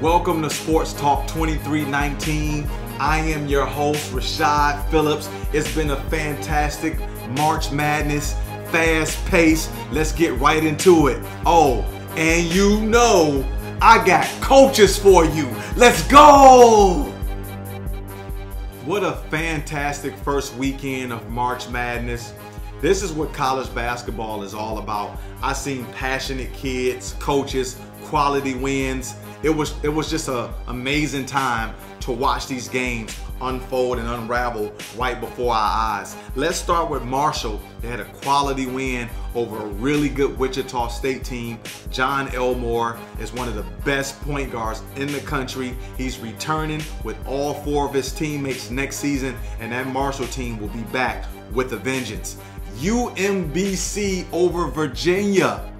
Welcome to Sports Talk 2319. I am your host, Rashad Phillips. It's been a fantastic March Madness, fast pace. Let's get right into it. Oh, and you know, I got coaches for you. Let's go! What a fantastic first weekend of March Madness. This is what college basketball is all about. I've seen passionate kids, coaches, quality wins. It was just an amazing time to watch these games unfold and unravel right before our eyes. Let's start with Marshall. They had a quality win over a really good Wichita State team. John Elmore is one of the best point guards in the country. He's returning with all four of his teammates next season, and that Marshall team will be back with a vengeance. UMBC over Virginia.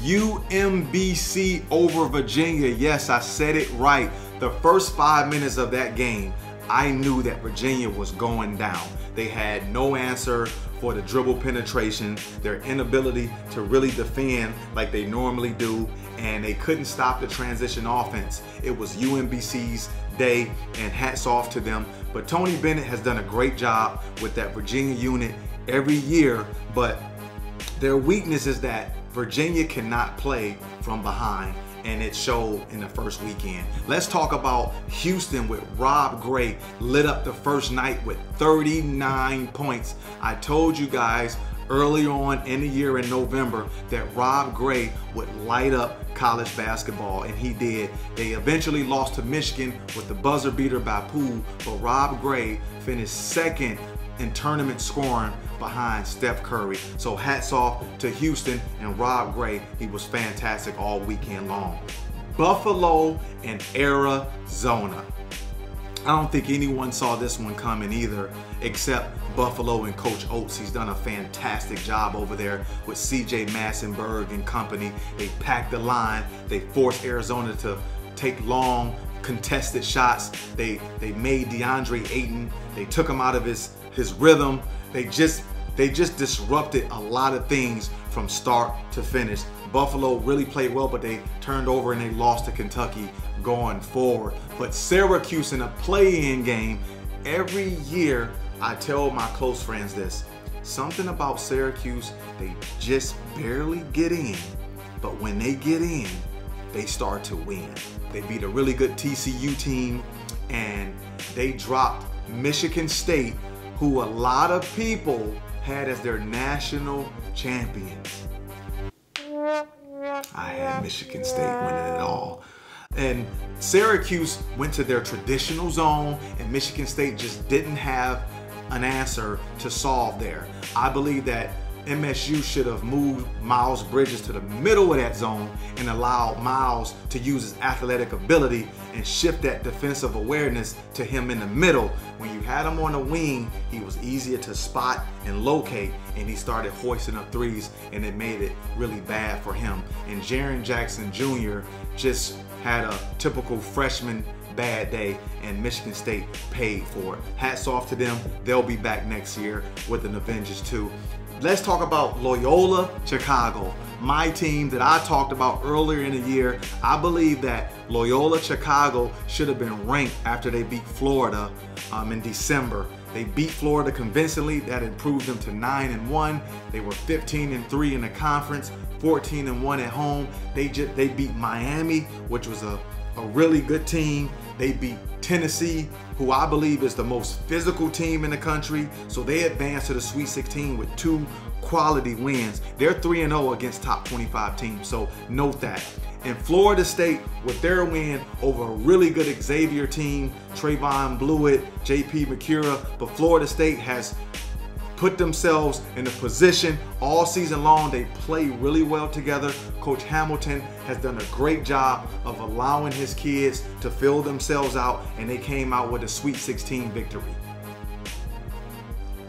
UMBC over Virginia. Yes, I said it right. The first 5 minutes of that game, I knew that Virginia was going down. They had no answer for the dribble penetration, their inability to really defend like they normally do, and they couldn't stop the transition offense. It was UMBC's day, and hats off to them. But Tony Bennett has done a great job with that Virginia unit every year, but their weakness is that Virginia cannot play from behind, and it showed in the first weekend. Let's talk about Houston with Rob Gray lit up the first night with 39 points. I told you guys early on in the year in November that Rob Gray would light up college basketball, and he did. They eventually lost to Michigan with the buzzer beater by Poole, but Rob Gray finished second in tournament scoring behind Steph Curry. So hats off to Houston and Rob Gray. He was fantastic all weekend long. Buffalo and Arizona. I don't think anyone saw this one coming either, except Buffalo and Coach Oates. He's done a fantastic job over there with CJ Massenberg and company. They packed the line. They forced Arizona to take long contested shots. They made DeAndre Ayton. They took him out of his rhythm. They just disrupted a lot of things from start to finish. Buffalo really played well, but they turned over and they lost to Kentucky going forward. But Syracuse in a play-in game, every year I tell my close friends this, something about Syracuse, they just barely get in, but when they get in, they start to win. They beat a really good TCU team, and they dropped Michigan State, who a lot of people had as their national champions. I had Michigan State winning it all. And Syracuse went to their traditional zone, and Michigan State just didn't have an answer to solve there. I believe that MSU should have moved Miles Bridges to the middle of that zone and allowed Miles to use his athletic ability and shift that defensive awareness to him in the middle. When you had him on the wing, he was easier to spot and locate, and he started hoisting up threes, and it made it really bad for him. And Jaren Jackson Jr. just had a typical freshman bad day, and Michigan State paid for it. Hats off to them. They'll be back next year with an Avengers too. Let's talk about Loyola Chicago, my team that I talked about earlier in the year. I believe that Loyola Chicago should have been ranked after they beat Florida in December. They beat Florida convincingly. That improved them to 9-1. They were 15-3 in the conference, 14-1 at home. They beat Miami, which was a really good team. They beat Tennessee, who I believe is the most physical team in the country. So they advanced to the Sweet 16 with 2 quality wins. They're 3-0 against top 25 teams, so note that. And Florida State with their win over a really good Xavier team, Trayvon Blewett, JP McCura, but Florida State has put themselves in a position all season long. They play really well together. Coach Hamilton has done a great job of allowing his kids to fill themselves out, and they came out with a Sweet 16 victory.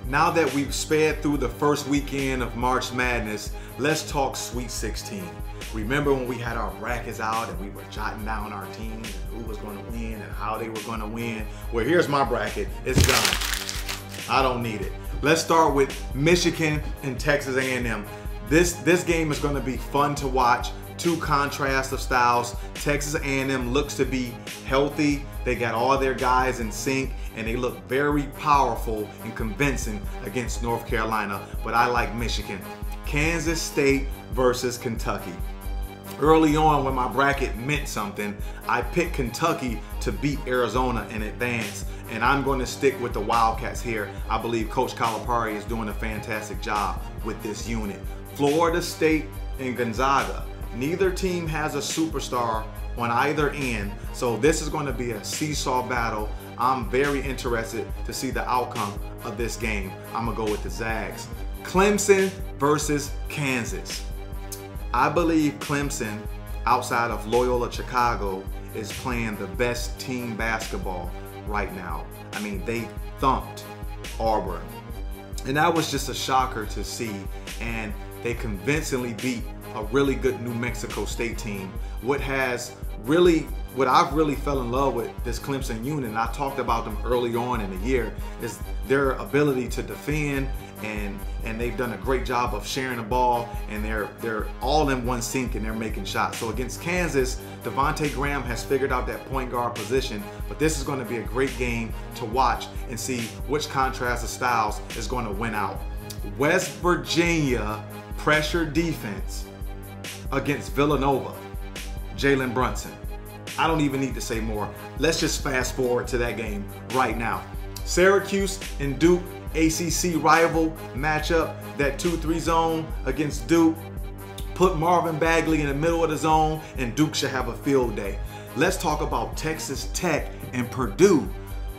Now that we've sped through the first weekend of March Madness, let's talk Sweet 16. Remember when we had our brackets out and we were jotting down our teams and who was going to win and how they were going to win? Well, here's my bracket. It's done. I don't need it. Let's start with Michigan and Texas A&M. This game is going to be fun to watch. Two contrasts of styles. Texas A&M looks to be healthy. They got all their guys in sync, and they look very powerful and convincing against North Carolina. But I like Michigan. Kansas State versus Kentucky. Early on, when my bracket meant something, I picked Kentucky to beat Arizona and advance, and I'm going to stick with the Wildcats here. I believe Coach Calipari is doing a fantastic job with this unit. Florida State and Gonzaga. Neither team has a superstar on either end, so this is going to be a seesaw battle. I'm very interested to see the outcome of this game. I'm going to go with the Zags. Clemson versus Kansas. I believe Clemson, outside of Loyola Chicago, is playing the best team basketball right now. I mean, they thumped Auburn, and that was just a shocker to see, and they convincingly beat a really good New Mexico State team. What I've really fell in love with this Clemson unit, and I talked about them early on in the year, is their ability to defend, and they've done a great job of sharing the ball, and they're all in one sync and they're making shots. So against Kansas, Devontae Graham has figured out that point guard position, but this is going to be a great game to watch and see which contrast of styles is going to win out. West Virginia pressure defense against Villanova. Jalen Brunson. I don't even need to say more. Let's just fast forward to that game right now. Syracuse and Duke, ACC rival matchup, that 2-3 zone against Duke. Put Marvin Bagley in the middle of the zone, and Duke should have a field day. Let's talk about Texas Tech and Purdue.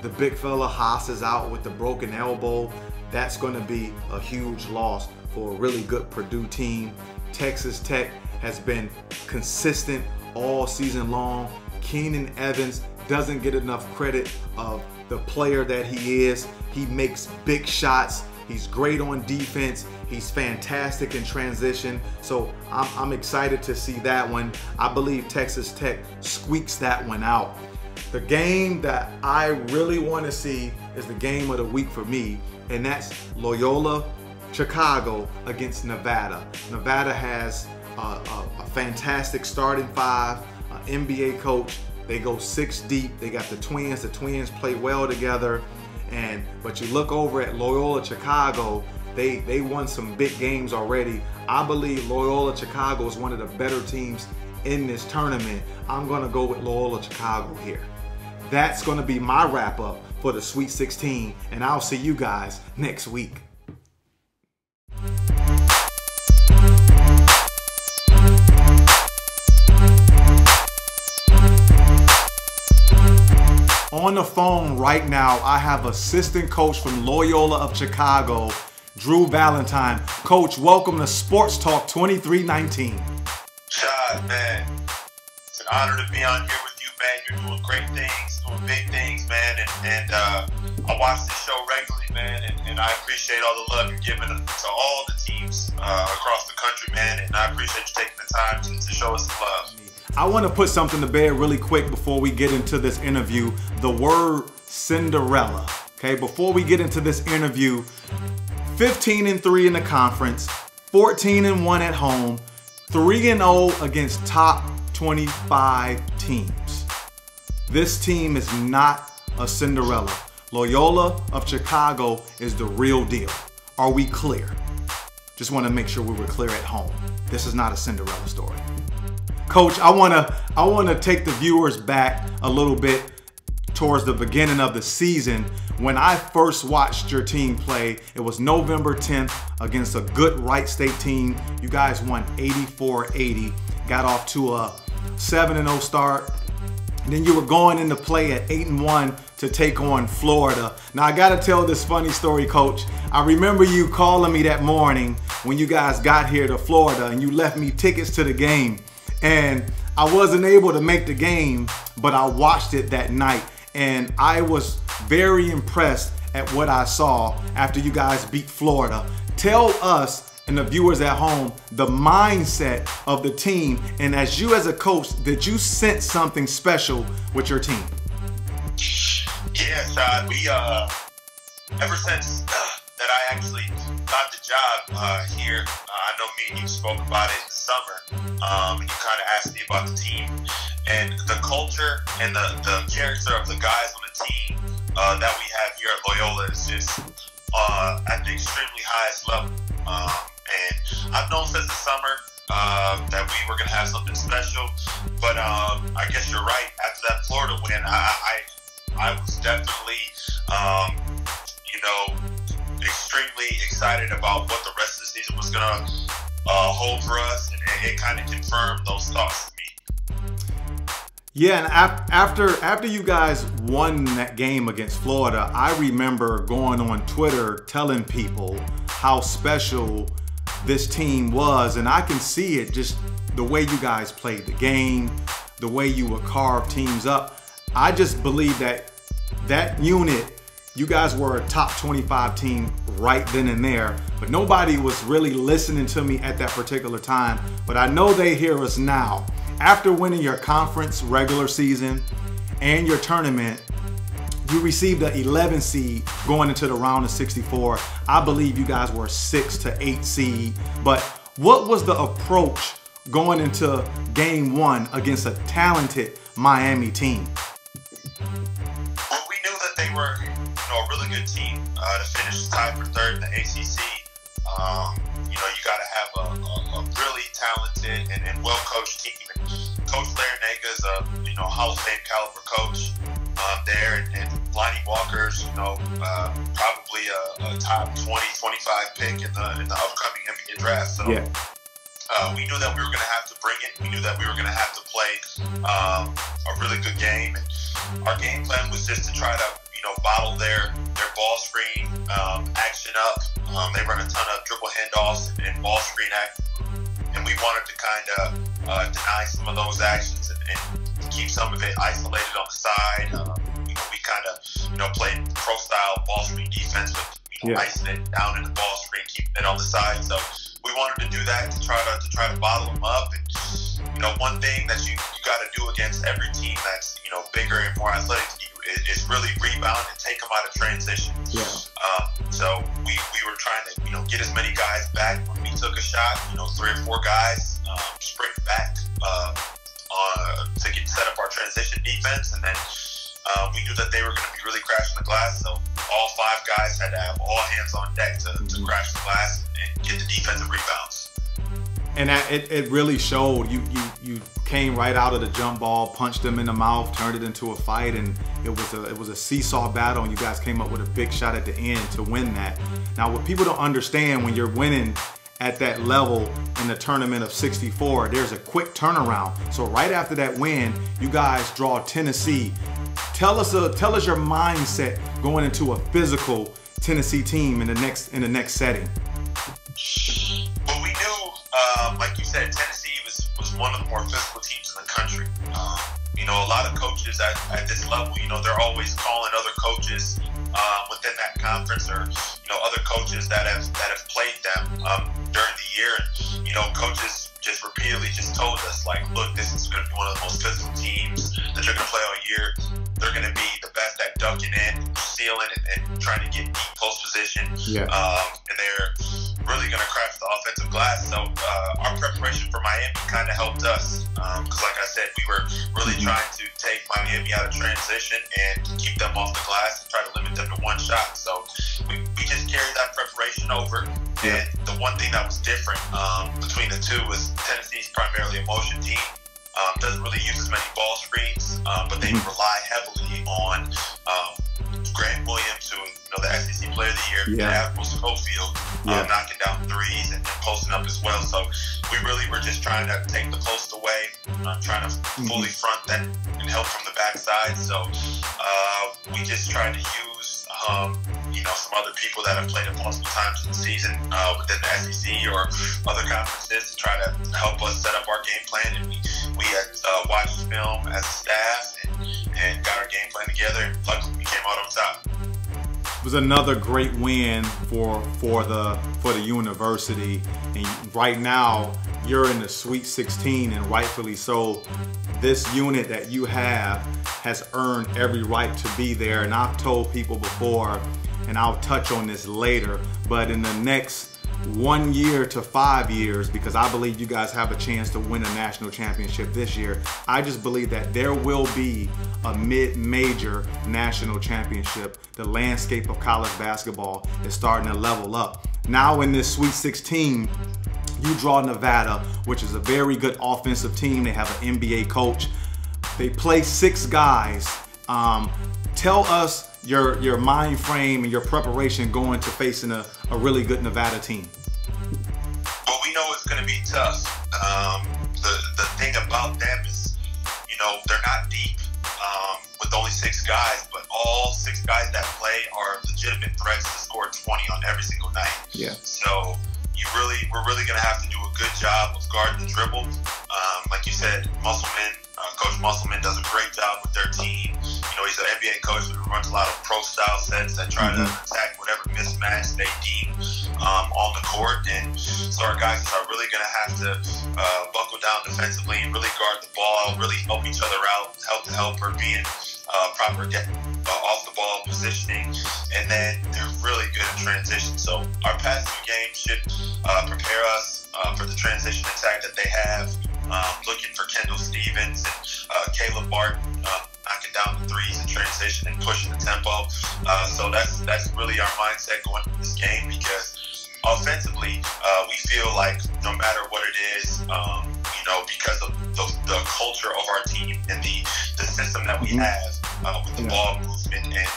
The big fella Haas is out with the broken elbow. That's going to be a huge loss for a really good Purdue team. Texas Tech has been consistent all season long. Keenan Evans doesn't get enough credit of the player that he is. He makes big shots. He's great on defense. He's fantastic in transition. So I'm excited to see that one. I believe Texas Tech squeaks that one out. The game that I really want to see is the game of the week for me, and that's Loyola Chicago against Nevada. Nevada has a fantastic starting five, an NBA coach. They go 6 deep. They got the Twins. The Twins play well together. But you look over at Loyola Chicago, they won some big games already. I believe Loyola Chicago is one of the better teams in this tournament. I'm going to go with Loyola Chicago here. That's going to be my wrap up for the Sweet 16, and I'll see you guys next week. On the phone right now, I have assistant coach from Loyola of Chicago, Drew Valentine. Coach, welcome to Sports Talk 2319. Shad, man, it's an honor to be on here with you, man. You're doing great things, doing big things, man. And I watch this show regularly, man, and I appreciate all the love you're giving to all the teams across the country, man. And I appreciate you taking the time to show us some love. I want to put something to bed really quick before we get into this interview. The word Cinderella. Okay, before we get into this interview, 15-3 in the conference, 14-1 at home, 3-0 against top 25 teams. This team is not a Cinderella. Loyola of Chicago is the real deal. Are we clear? Just want to make sure we were clear at home. This is not a Cinderella story. Coach, I want to take the viewers back a little bit towards the beginning of the season. When I first watched your team play, it was November 10th against a good Wright State team. You guys won 84-80, got off to a 7-0 start. And then you were going into play at 8-1 to take on Florida. Now, I got to tell this funny story, Coach. I remember you calling me that morning when you guys got here to Florida and you left me tickets to the game. And I wasn't able to make the game, but I watched it that night. And I was very impressed at what I saw after you guys beat Florida. Tell us and the viewers at home the mindset of the team. And as you as a coach, did you sense something special with your team? Yes, we ever since that I actually got the job here, I know me and you spoke about it in the summer, and you kind of asked me about the team and the culture and the character of the guys on the team that we have here at Loyola is just at the extremely highest level. And I've known since the summer that we were going to have something special, but I guess you're right. After that Florida win, I was definitely, extremely excited about what the rest of the season was going to hold for us, and it kind of confirmed those thoughts to me. Yeah, and after you guys won that game against Florida, I remember going on Twitter telling people how special this team was, and I can see it just the way you guys played the game, the way you would carve teams up. I just believe that unit, you guys were a top 25 team right then and there, but nobody was really listening to me at that particular time. But I know they hear us now. After winning your conference regular season and your tournament, you received an 11 seed going into the round of 64. I believe you guys were a 6 to 8 seed. But what was the approach going into game one against a talented Miami team? Well, we knew that they were a really good team to finish tied for third in the ACC. You got to have a really talented and well-coached team. And Coach Larinaga is a Hall of Fame caliber coach there, and Lonnie Walker's probably a top 20, 25 pick in the upcoming NBA draft. So yeah. We knew that we were going to have to bring it. We knew that we were going to have to play a really good game. And our game plan was just to try to bottle their ball screen action up. They run a ton of dribble handoffs and ball screen act, and we wanted to kind of deny some of those actions and keep some of it isolated on the side. We kind of played pro style ball screen defense with icing it down in the ball screen, keeping it on the side. So we wanted to do that to try to bottle them up. And one thing that you got to do against every team that's bigger and more athletic than you is really rebound and take them out of transition. Yeah. So we were trying to get as many guys back when we took a shot. 3 or 4 guys sprint back to set up our transition defense, and then we knew that they were going to be really crashing the glass. So all 5 guys had to have all hands on deck to crash the glass and get the defensive rebounds. And it really showed. You came right out of the jump ball, punched them in the mouth, turned it into a fight, and it was a seesaw battle, and you guys came up with a big shot at the end to win that. Now, what people don't understand, when you're winning at that level in the tournament of 64, there's a quick turnaround. So right after that win, you guys draw Tennessee. Tell us your mindset going into a physical Tennessee team in the next setting. Well, we knew, like you said, Tennessee was one of the more physical teams in the country. A lot of coaches at this level, they're always calling other coaches within that conference, or other coaches that have played them during the year. And coaches just repeatedly just told us, like, look, this is going to be one of the most physical teams that you're going to play all year. They're going to be the best at dunking in, sealing, and trying to get deep post position. Yeah. And they're really going to crash the offensive glass. So our preparation for Miami kind of helped us, because like I said, we were really trying to take Miami out of transition and keep them off the glass and try to limit them to one shot. So we just carried that preparation over. And the one thing that was different between the two was Tennessee's primarily a motion team. Doesn't really use as many ball screens, but they rely heavily on Grant Williams, who the SEC Player of the Year, and Admiral Schofield, knocking down 3 threes and posting up as well. So we really were just trying to take the post away, trying to fully front that and help from the backside. So we just tried to use, some other people that have played it multiple times in the season within the SEC or other conferences to try to help us set up our game plan. And we had watched film as a staff and got our game plan together, and luckily we came out on top. It was another great win for the university, and right now you're in the Sweet 16, and rightfully so. This unit that you have has earned every right to be there, and I've told people before, and I'll touch on this later, but in the next 1 year to 5 years, because I believe you guys have a chance to win a national championship this year, I just believe that there will be a mid-major national championship. The landscape of college basketball is starting to level up. Now in this Sweet 16, you draw Nevada, which is a very good offensive team. They have an NBA coach. They play 6 guys. Tell us your mind frame and your preparation going to facing a really good Nevada team. Well, we know it's going to be tough. The thing about them is, they're not deep with only 6 guys, but all 6 guys that play are legitimate threats to score 20 on every single night. Yeah. So we're really going to have to do a good job of guarding the dribble. Like you said, Coach Musselman does a great job with their team. He's an NBA coach who runs a lot of pro-style sets that try to attack whatever mismatch they deem on the court. And so our guys are really going to have to buckle down defensively and really guard the ball, really help each other out, help her be in proper off-the-ball positioning. And then they're really good in transition. So our passing game should prepare us for the transition attack that they have. Looking for Kendall Stevens and Caleb Barton knocking down the threes in transition and pushing the tempo. So that's really our mindset going into this game, because offensively we feel like no matter what it is, because of the culture of our team and the system that we have with the ball movement and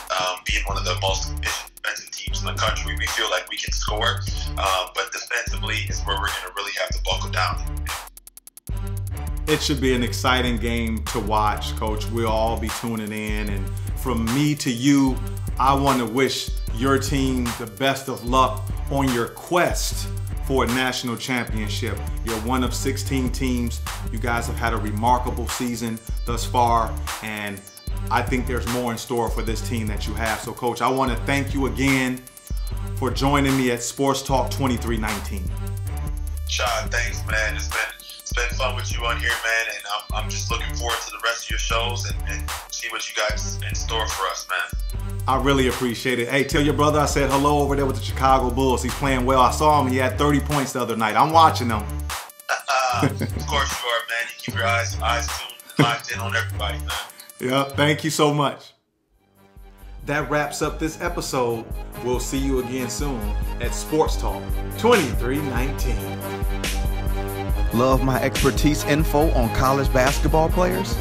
being one of the most efficient defensive teams in the country, we feel like we can score. But defensively is where we're going to really have to buckle down. It should be an exciting game to watch, Coach. We'll all be tuning in. And from me to you, I want to wish your team the best of luck on your quest for a national championship. You're one of 16 teams. You guys have had a remarkable season thus far, and I think there's more in store for this team that you have. So, Coach, I want to thank you again for joining me at Sports Talk 2319. Sean, thanks, man. It's been fun with you on here, man, and I'm just looking forward to the rest of your shows and see what you guys in store for us, man. I really appreciate it. Hey, tell your brother I said hello over there with the Chicago Bulls. He's playing well. I saw him. He had 30 points the other night. I'm watching them. Of course you are, man. You keep your eyes tuned and locked in on everybody, man. Yeah, thank you so much. That wraps up this episode. We'll see you again soon at Sports Talk 2319. Love my expertise info on college basketball players?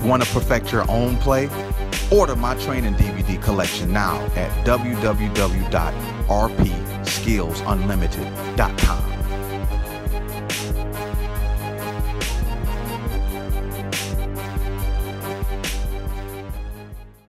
Want to perfect your own play? Order my training DVD collection now at www.rpskillsunlimited.com.